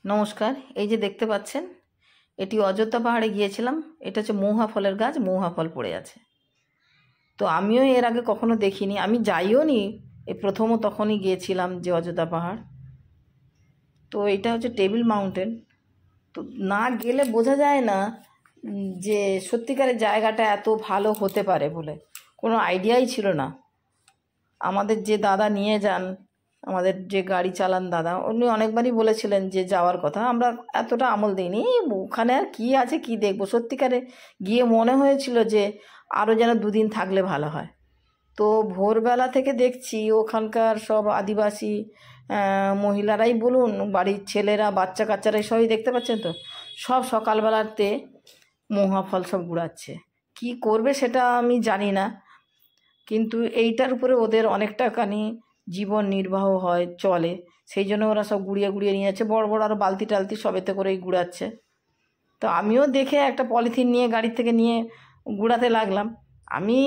নমস্কার। এই যে দেখতে পাচ্ছেন, এটি অযোধ্যা পাহাড়ে গিয়েছিলাম। এটা হচ্ছে মহুয়া ফলের গাছ, মহুয়া ফল পড়ে আছে। তো আমিও এর আগে কখনো দেখিনি, আমি যাইও নি, এই প্রথমও তখনই গিয়েছিলাম যে অযোধ্যা পাহাড়। তো এটা হচ্ছে টেবিল মাউন্টেন। তো না গেলে বোঝা যায় না যে সত্যিকারের জায়গাটা এত ভালো হতে পারে বলে কোনো আইডিয়াই ছিল না। আমাদের যে দাদা নিয়ে যান, আমাদের যে গাড়ি চালান দাদা, উনি অনেকবারই বলেছিলেন যে যাওয়ার কথা, আমরা এতটা আমল দিইনি। ওখানে আর কী আছে কী দেখবো, সত্যিকারে গিয়ে মনে হয়েছিল যে আরও যেন দুদিন থাকলে ভালো হয়। তো ভোরবেলা থেকে দেখছি ওখানকার সব আদিবাসী মহিলারাই বলুন, বাড়ির ছেলেরা, বাচ্চা কাচ্চারা, সবই দেখতে পাচ্ছেন তো, সব সকালবেলাতে মহুয়া ফল সব গুড়াচ্ছে। কী করবে সেটা আমি জানি না, কিন্তু এইটার উপরে ওদের অনেকটাখানি জীবন নির্বাহ হয়, চলে। সেই জন্য ওরা সব গুড়িয়ে গুড়িয়ে নিয়ে যাচ্ছে, বড় বড় আরও বালতি টালতি সব এতে করেই গুড়াচ্ছে। তো আমিও দেখে একটা পলিথিন নিয়ে গাড়ি থেকে নিয়ে গুড়াতে লাগলাম। আমি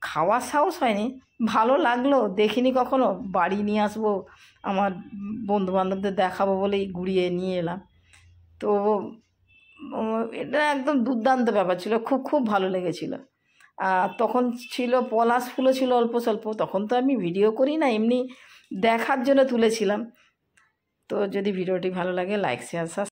খাওয়ার সাহস হয়নি, ভালো লাগলো, দেখিনি কখনো, বাড়ি নিয়ে আসবো, আমার বন্ধুবান্ধবদের দেখাবো বলেই গুড়িয়ে নিয়ে এলাম। তো এটা একদম দুর্দান্ত ব্যাপার ছিল, খুব খুব ভালো লেগেছিল। তখন ছিল পলাশ ফুলও ছিল অল্প স্বল্প, তখন তো আমি ভিডিও করি না, এমনি দেখার জন্য তুলেছিলাম। তো যদি ভিডিওটি ভালো লাগে, লাইক শেয়ার